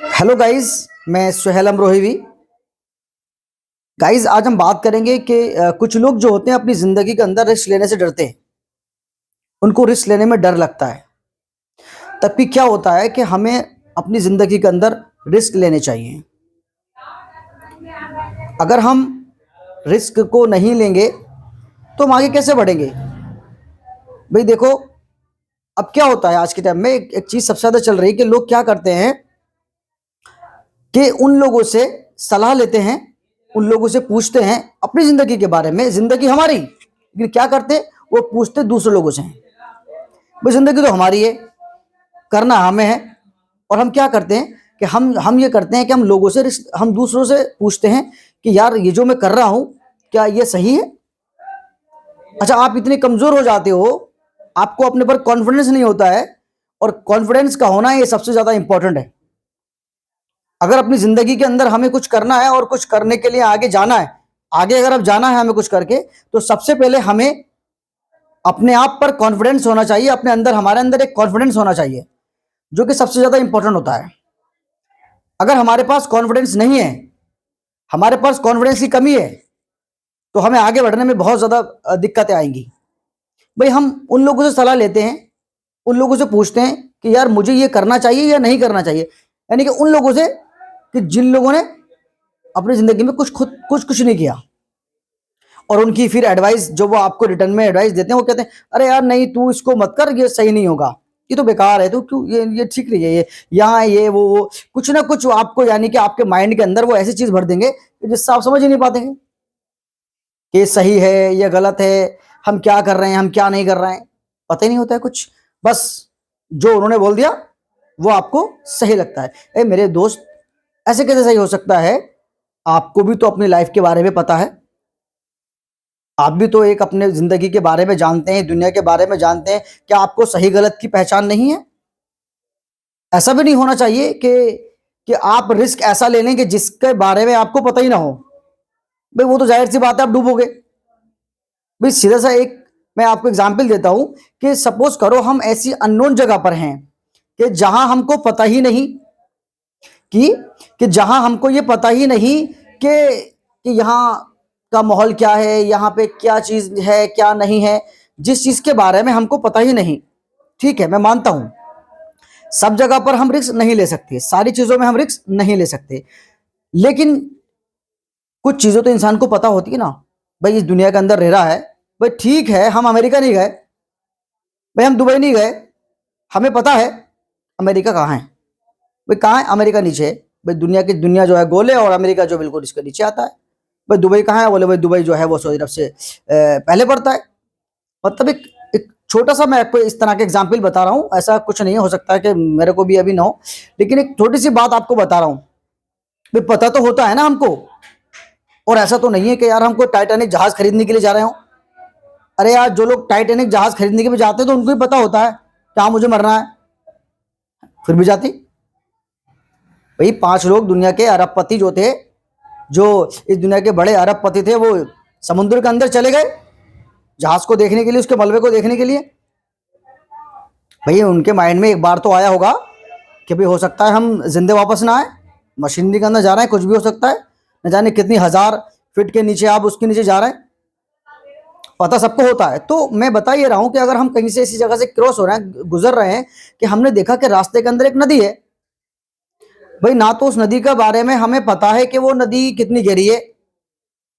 Hello guys, मैं Suhail Amrohi. Guys, आज हम बात करेंगे कि कुछ लोग जो होते हैं अपनी ज़िंदगी के अंदर रिस्क लेने से डरते हैं। उनको रिस्क लेने में डर लगता है। तब क्या होता है कि हमें अपनी ज़िंदगी के अंदर रिस्क लेने चाहिए। अगर हम रिस्क को नहीं लेंगे तो हम आगे कैसे बढ़ेंगे? भाई देखो, अब क्या होता है आज के टाइम में एक चीज़ सबसे ज़्यादा चल रही है कि लोग क्या करते हैं कि उन लोगों से सलाह लेते हैं, उन लोगों से पूछते हैं अपनी ज़िंदगी के बारे में। ज़िंदगी हमारी, लेकिन क्या करते, वो पूछते दूसरे लोगों से हैं। भाई ज़िंदगी तो हमारी है, करना हमें है। और हम क्या करते हैं कि हम ये करते हैं कि हम लोगों से हम दूसरों से पूछते हैं कि यार ये जो मैं कर रहा हूँ क्या ये सही है? अच्छा, आप इतने कमज़ोर हो जाते हो, आपको अपने पर कॉन्फिडेंस नहीं होता है। और कॉन्फिडेंस का होना ये सबसे ज़्यादा इंपॉर्टेंट है। अगर अपनी ज़िंदगी के अंदर हमें कुछ करना है और कुछ करने के लिए आगे जाना है, आगे अगर अब जाना है हमें कुछ करके, तो सबसे पहले हमें अपने आप पर कॉन्फिडेंस होना चाहिए। अपने अंदर, हमारे अंदर एक कॉन्फिडेंस होना चाहिए, जो कि सबसे ज़्यादा इंपॉर्टेंट होता है। अगर हमारे पास कॉन्फिडेंस नहीं है, हमारे पास कॉन्फिडेंस की कमी है, तो हमें आगे बढ़ने में बहुत ज़्यादा दिक्कतें आएंगी। भाई हम उन लोगों से सलाह लेते हैं, उन लोगों से पूछते हैं कि यार मुझे ये करना चाहिए या नहीं करना चाहिए। यानी कि उन लोगों से कि जिन लोगों ने अपनी ज़िंदगी में कुछ नहीं किया, और उनकी फिर एडवाइस जो वो आपको रिटर्न में एडवाइस देते हैं, वो कहते हैं अरे यार नहीं, तू इसको मत कर, ये सही नहीं होगा, ये तो बेकार है, तो क्यों, ये ठीक नहीं है, ये यहाँ ये वो कुछ ना कुछ आपको, यानी कि आपके माइंड के अंदर वो ऐसी चीज भर देंगे कि जिससे आप समझ ही नहीं पातेंगे कि ये सही है या गलत है, हम क्या कर रहे हैं, हम क्या नहीं कर रहे हैं, पता ही नहीं होता है कुछ। बस जो उन्होंने बोल दिया वो आपको सही लगता है। ए मेरे दोस्त, ऐसे कैसे सही हो सकता है? आपको भी तो अपनी लाइफ के बारे में पता है। आप भी तो एक अपने जिंदगी के बारे में जानते हैं, दुनिया के बारे में जानते हैं। क्या आपको सही गलत की पहचान नहीं है? ऐसा भी नहीं होना चाहिए कि आप रिस्क ऐसा ले लें कि जिसके बारे में आपको पता ही ना हो। भाई वो तो जाहिर सी बात है, आप डूबोगे। भाई सीधा सा एक मैं आपको एग्जाम्पल देता हूं कि सपोज करो हम ऐसी अननोन जगह पर हैं कि जहां हमको पता ही नहीं कि जहां हमको ये पता ही नहीं कि यहाँ का माहौल क्या है, यहाँ पे क्या चीज है क्या नहीं है, जिस चीज के बारे में हमको पता ही नहीं। ठीक है, मैं मानता हूं सब जगह पर हम रिस्क नहीं ले सकते, सारी चीजों में हम रिस्क नहीं ले सकते, लेकिन कुछ चीजें तो इंसान को पता होती है ना। भाई इस दुनिया के अंदर रह रहा है, भाई ठीक है, हम अमेरिका नहीं गए, भाई हम दुबई नहीं गए, हमें पता है अमेरिका कहाँ है। भाई कहाँ है? अमेरिका नीचे है। भाई दुनिया जो है गोल है और अमेरिका जो बिल्कुल इसके नीचे आता है। भाई दुबई कहाँ है? बोले भाई दुबई जो है वो सऊदी अरब से पहले पड़ता है। मतलब एक छोटा सा मैं आपको इस तरह के एग्जाम्पल बता रहा हूँ, ऐसा कुछ नहीं है, हो सकता है कि मेरे को भी अभी ना हो, लेकिन एक छोटी सी बात आपको बता रहा हूँ। भाई पता तो होता है ना हमको। और ऐसा तो नहीं है कि यार हमको टाइटैनिक जहाज खरीदने के लिए जा रहे हो। अरे यार, जो लोग टाइटैनिक जहाज खरीदने के लिए जाते हैं तो उनको भी पता होता है क्या मुझे मरना है, फिर भी जाती। भाई 5 लोग दुनिया के अरबपति जो थे, जो इस दुनिया के बड़े अरबपति थे, वो समुद्र के अंदर चले गए जहाज को देखने के लिए, उसके मलबे को देखने के लिए। भाई उनके माइंड में एक बार तो आया होगा कि भाई हो सकता है हम जिंदे वापस ना आए, मशीनरी के अंदर जा रहे हैं, कुछ भी हो सकता है, न जाने कितनी 1000 फीट के नीचे आप उसके नीचे जा रहे हैं। पता सबको होता है। तो मैं बता ये रहा हूं कि अगर हम कहीं से ऐसी जगह से क्रॉस हो रहे हैं, गुजर रहे हैं, कि हमने देखा कि रास्ते के अंदर एक नदी है, भाई ना तो उस नदी के बारे में हमें पता है कि वो नदी कितनी गहरी है,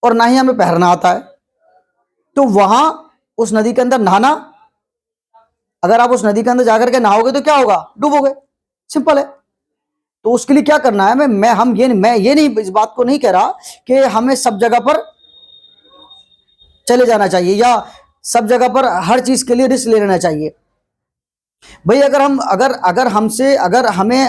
और ना ही हमें तैरना आता है, तो वहां उस नदी के अंदर नहाना, अगर आप उस नदी के अंदर जाकर के नहाओगे तो क्या होगा? डूबोगे। सिंपल है। तो उसके लिए क्या करना है, मैं ये नहीं, इस बात को नहीं कह रहा कि हमें सब जगह पर चले जाना चाहिए या सब जगह पर हर चीज के लिए रिस्क ले लेना चाहिए। भाई अगर हम अगर अगर हमसे अगर हमें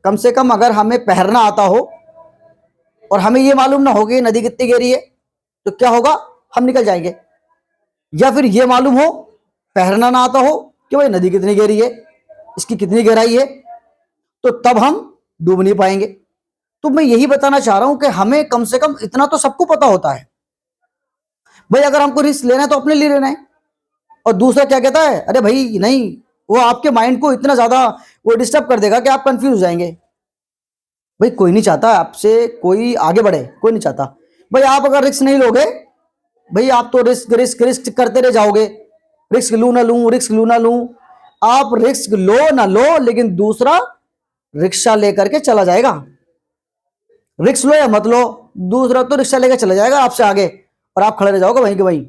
कम से कम अगर हमें तैरना आता हो और हमें ये मालूम ना हो कि नदी कितनी गहरी है, तो क्या होगा? हम निकल जाएंगे। या फिर ये मालूम हो, तैरना ना आता हो, कि भाई नदी कितनी गहरी है, इसकी कितनी गहराई है, तो तब हम डूब नहीं पाएंगे। तो मैं यही बताना चाह रहा हूं कि हमें कम से कम इतना तो सबको पता होता है। भाई अगर हमको रिस्क लेना है तो अपने लिए लेना है। और दूसरा क्या कहता है, अरे भाई नहीं, वो आपके माइंड को इतना ज्यादा वो डिस्टर्ब कर देगा कि आप कंफ्यूज हो जाएंगे। भाई कोई नहीं चाहता आपसे कोई आगे बढ़े, कोई नहीं चाहता। भाई आप अगर रिस्क नहीं लोगे, भाई आप तो रिस्क रिस्क रिस्क करते रह जाओगे। रिस्क लूं ना लूं, रिस्क लूं ना लूं। आप रिस्क लो ना लो, लेकिन दूसरा रिक्शा लेकर के चला जाएगा। रिस्क लो या मत लो, दूसरा तो रिक्शा लेकर चला जाएगा आपसे आगे, और आप खड़े रह जाओगे वहीं के वहीं।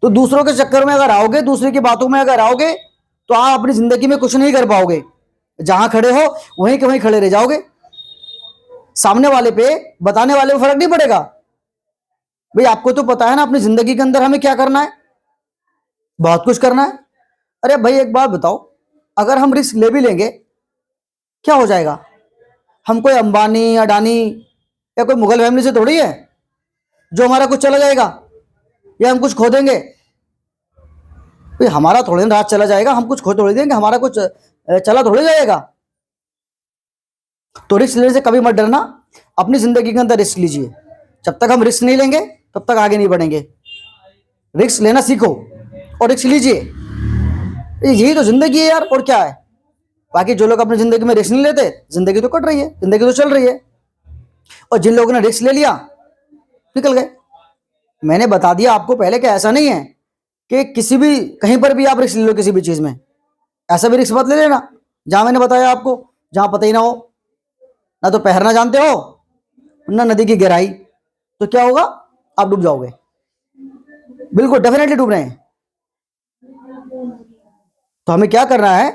तो दूसरों के चक्कर में अगर आओगे, दूसरे की बातों में अगर आओगे, तो आप अपनी जिंदगी में कुछ नहीं कर पाओगे। जहां खड़े हो वहीं के वहीं खड़े रह जाओगे। सामने वाले पे, बताने वाले पे फर्क नहीं पड़ेगा। भाई आपको तो पता है ना अपनी जिंदगी के अंदर हमें क्या करना है, बहुत कुछ करना है। अरे भाई एक बात बताओ, अगर हम रिस्क ले भी लेंगे, क्या हो जाएगा? हम कोई अंबानी अडानी या कोई मुगल फैमिली से थोड़ी है जो हमारा कुछ चला जाएगा या हम कुछ खो देंगे। भाई हमारा थोड़ी ना रात चला जाएगा, हम कुछ खो थोड़ी देंगे, हमारा कुछ चला थोड़ी जाएगा। तो रिस्क लेने से कभी मत डरना, अपनी जिंदगी के अंदर रिस्क लीजिए। जब तक हम रिस्क नहीं लेंगे तब तक आगे नहीं बढ़ेंगे। रिस्क लेना सीखो और रिस्क लीजिए, यही तो जिंदगी है यार, और क्या है। बाकी जो लोग अपनी जिंदगी में रिस्क नहीं लेते, जिंदगी तो कट रही है, जिंदगी तो चल रही है। और जिन लोगों ने रिस्क ले लिया, निकल गए। मैंने बता दिया आपको पहले कि ऐसा नहीं है कि किसी भी कहीं पर भी आप रिस्क ले लो, किसी भी चीज में ऐसा भी रिस्क मत ले लेना जहां मैंने बताया आपको, जहां पता ही ना हो, ना तो तैरना जानते हो ना नदी की गहराई, तो क्या होगा? आप डूब जाओगे, बिल्कुल डेफिनेटली डूब रहे हैं। तो हमें क्या करना है,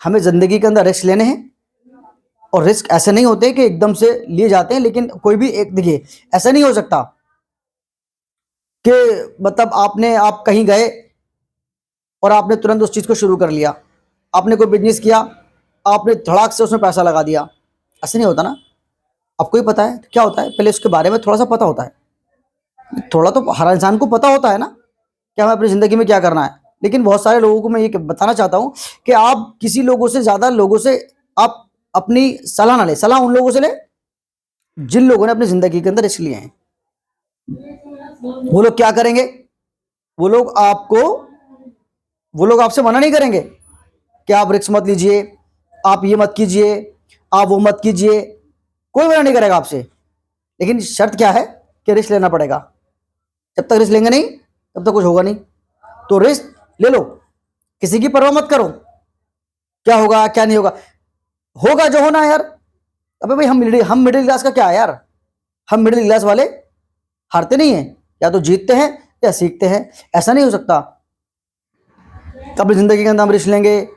हमें जिंदगी के अंदर रिस्क लेने हैं। और रिस्क ऐसे नहीं होते कि एकदम से लिए जाते हैं, लेकिन कोई भी एक, देखिए ऐसा नहीं हो सकता कि मतलब आप कहीं गए और आपने तुरंत उस चीज को शुरू कर लिया। आपने कोई बिजनेस किया, आपने धड़ाक से उसमें पैसा लगा दिया, ऐसे नहीं होता ना। आपको ही पता है क्या होता है, पहले उसके बारे में थोड़ा सा पता होता है। थोड़ा तो हर इंसान को पता होता है ना कि हमें अपनी जिंदगी में क्या करना है। लेकिन बहुत सारे लोगों को मैं ये बताना चाहता हूं कि आप किसी लोगों से, ज्यादा लोगों से आप अपनी सलाह ना ले। सलाह उन लोगों से ले जिन लोगों ने अपनी जिंदगी के अंदर रिस्क लिए हैं। वो लोग क्या करेंगे, वो लोग आपको, वो लोग आपसे मना नहीं करेंगे कि आप रिस्क मत लीजिए, आप ये मत कीजिए, आप वो मत कीजिए। कोई मना नहीं करेगा आपसे, लेकिन शर्त क्या है कि रिस्क लेना पड़ेगा। जब तक रिस्क लेंगे नहीं तब तक कुछ होगा नहीं। तो रिस्क ले लो, किसी की परवाह मत करो क्या होगा क्या नहीं होगा, होगा जो होना है यार। अबे भाई हम मिडिल क्लास का क्या है यार, हम मिडिल क्लास वाले हारते नहीं हैं, या तो जीतते हैं या सीखते हैं। ऐसा नहीं हो सकता अपनी जिंदगी के अंदर हम रिस्क लेंगे,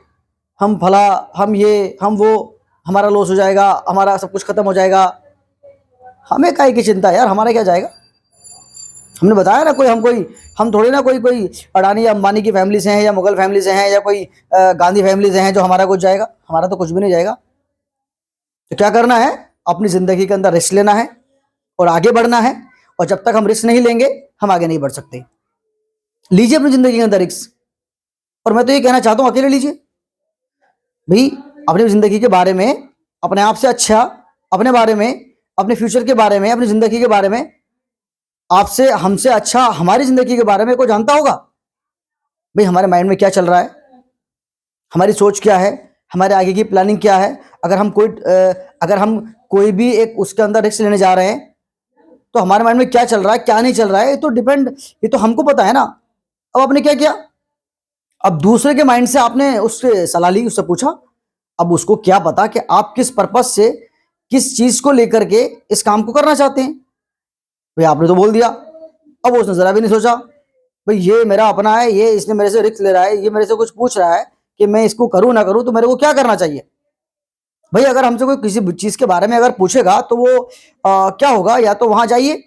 हम फला, हम ये, हम वो, हमारा लॉस हो जाएगा, हमारा सब कुछ खत्म हो जाएगा। हमें काहे की चिंता यार, हमारा क्या जाएगा। हमने बताया ना, हम थोड़ी ना कोई कोई अडानी या अंबानी की फैमिली से हैं, या मुगल फैमिली से हैं, या कोई गांधी फैमिली से हैं जो हमारा कुछ जाएगा। हमारा तो कुछ भी नहीं जाएगा। तो क्या करना है, अपनी जिंदगी के अंदर रिस्क लेना है और आगे बढ़ना है। और जब तक हम रिस्क नहीं लेंगे हम आगे नहीं बढ़ सकते। लीजिए अपनी जिंदगी के अंदर रिस्क। और मैं तो ये कहना चाहता हूं, अकेले लीजिए भाई। अपनी जिंदगी के बारे में, अपने आप से अच्छा, अपने बारे में, अपने फ्यूचर के बारे में, अपनी जिंदगी के बारे में आपसे, हमसे अच्छा हमारी जिंदगी के बारे में कोई जानता होगा? भाई हमारे माइंड में क्या चल रहा है, हमारी सोच क्या है, हमारे आगे की प्लानिंग क्या है। अगर हम कोई भी एक उसके अंदर रिस्क लेने जा रहे हैं, तो हमारे माइंड में क्या चल रहा है क्या नहीं चल रहा है, ये तो हमको पता है ना। अब आपने क्या किया, अब दूसरे के माइंड से आपने उससे सलाह ली, उससे पूछा। अब उसको क्या पता कि आप किस पर्पस से, किस चीज को लेकर के इस काम को करना चाहते हैं। भाई आपने तो बोल दिया, अब उसने जरा भी नहीं सोचा भाई ये मेरा अपना है, ये इसने मेरे से रिस्क ले रहा है, ये मेरे से कुछ पूछ रहा है कि मैं इसको करूं ना करूं, तो मेरे को क्या करना चाहिए। भाई अगर हमसे कोई किसी चीज के बारे में अगर पूछेगा तो वो क्या होगा, या तो वहां जाइए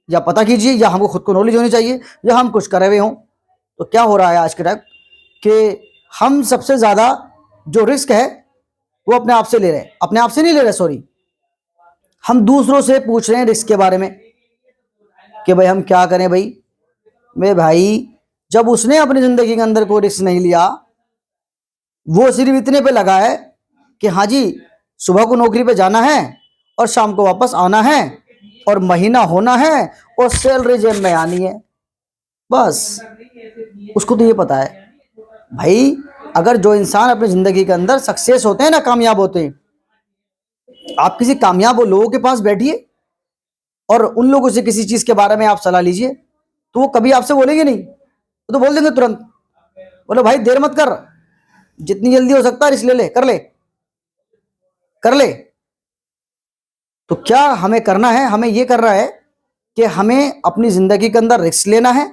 या पता कीजिए, या हमको खुद को नॉलेज होनी चाहिए, या हम कुछ करे हुए हों। तो क्या हो रहा है आज के टाइम कि हम सबसे ज्यादा जो रिस्क है वो अपने आप से ले रहे हैं, अपने आप से नहीं ले रहे, सॉरी, हम दूसरों से पूछ रहे हैं रिस्क के बारे में कि भाई हम क्या करें। भाई जब उसने अपनी जिंदगी के अंदर कोई रिस्क नहीं लिया, वो सिर्फ इतने पे लगा है कि हाँ जी सुबह को नौकरी पे जाना है और शाम को वापस आना है और महीना होना है और सैलरी जेब में आनी है, बस उसको तो ये पता है। भाई अगर जो इंसान अपनी जिंदगी के अंदर सक्सेस होते हैं ना, कामयाब होते हैं, आप किसी कामयाब लोगों के पास बैठिए और उन लोगों से किसी चीज के बारे में आप सलाह लीजिए, तो वो कभी आपसे बोलेंगे नहीं, वो तो बोल देंगे तुरंत, बोले भाई देर मत कर, जितनी जल्दी हो सकता है रिस्क ले ले, कर ले कर ले। तो क्या हमें करना है, हमें ये करना है कि हमें अपनी जिंदगी के अंदर रिस्क लेना है।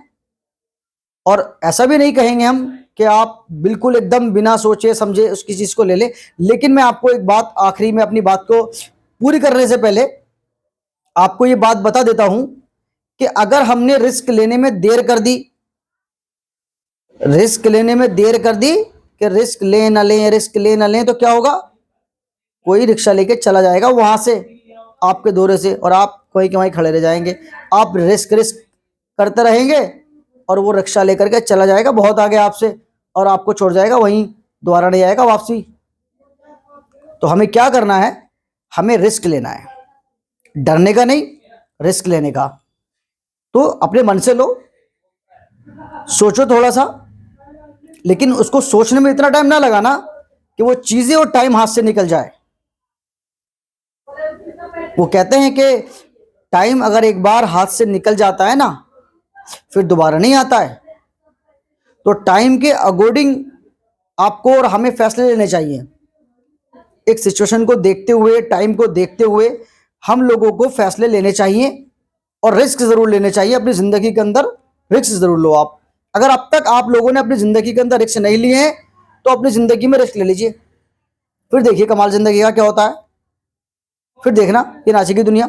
और ऐसा भी नहीं कहेंगे हम कि आप बिल्कुल एकदम बिना सोचे समझे उसकी चीज को ले ले, लेकिन मैं आपको एक बात आखिरी में अपनी बात को पूरी करने से पहले आपको ये बात बता देता हूं कि अगर हमने रिस्क लेने में देर कर दी, रिस्क लेने में देर कर दी कि रिस्क ले ना लें, रिस्क ले ना लें, तो क्या होगा, कोई रिक्शा लेके चला जाएगा वहां से आपके दौरे से, और आप वहीं के वहीं खड़े रह जाएंगे। आप रिस्क रिस्क करते रहेंगे और वो रिक्शा लेकर के चला जाएगा बहुत आगे आपसे, और आपको छोड़ जाएगा वहीं, दोबारा नहीं आएगा वापसी। तो हमें क्या करना है, हमें रिस्क लेना है, डरने का नहीं, रिस्क लेने का। तो अपने मन से लो, सोचो थोड़ा सा, लेकिन उसको सोचने में इतना टाइम ना लगाना कि वो चीजें और टाइम हाथ से निकल जाए। वो कहते हैं कि टाइम अगर एक बार हाथ से निकल जाता है ना, फिर दोबारा नहीं आता है। तो टाइम के अकॉर्डिंग आपको और हमें फैसले लेने चाहिए। एक सिचुएशन को देखते हुए, टाइम को देखते हुए हम लोगों को फैसले लेने चाहिए और रिस्क जरूर लेने चाहिए अपनी जिंदगी के अंदर। रिस्क जरूर लो आप। अगर अब तक आप लोगों ने अपनी जिंदगी के अंदर रिस्क नहीं लिए हैं, तो अपनी जिंदगी में रिस्क ले लीजिए, फिर देखिए कमाल जिंदगी का क्या होता है। फिर देखना ये नाचेगी दुनिया,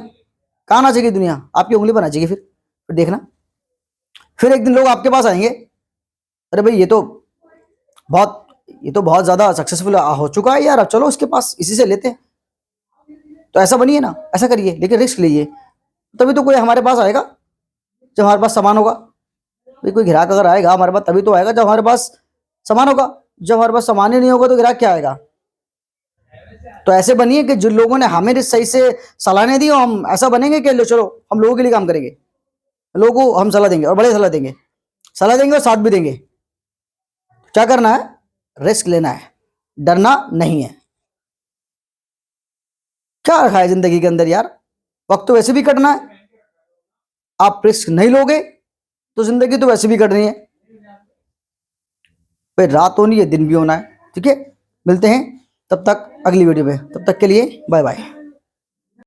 कहाँ नाचेगी दुनिया, आपकी उंगली पर नाचेगी। फिर देखना, फिर एक दिन लोग आपके पास आएंगे, अरे भाई ये तो बहुत ज्यादा सक्सेसफुल हो चुका है यार, अब चलो उसके पास, इसी से लेते हैं। तो ऐसा बनिए ना, ऐसा करिए, लेकिन रिस्क लीजिए, तभी तो कोई हमारे पास आएगा जब हमारे पास सामान होगा। भाई कोई ग्राहक अगर आएगा हमारे पास तभी तो आएगा जब हमारे पास सामान होगा। जब हमारे पास सामान ही नहीं होगा तो ग्राहक क्या आएगा। तो ऐसे बनिए कि जिन लोगों ने हमें सही से सलाह नहीं दी, हम ऐसा बनेंगे कि लो चलो हम लोगों के लिए काम करेंगे, लोगों को हम सलाह देंगे और बड़े सलाह देंगे और साथ भी देंगे। क्या करना है, रिस्क लेना है, डरना नहीं है। क्या रखा है जिंदगी के अंदर यार, वक्त तो वैसे भी कटना है। आप रिस्क नहीं लोगे तो जिंदगी तो वैसे भी कटनी है, भाई रात होनी है दिन भी होना है। ठीक है, मिलते हैं तब तक अगली वीडियो में, तब तक के लिए बाय बाय।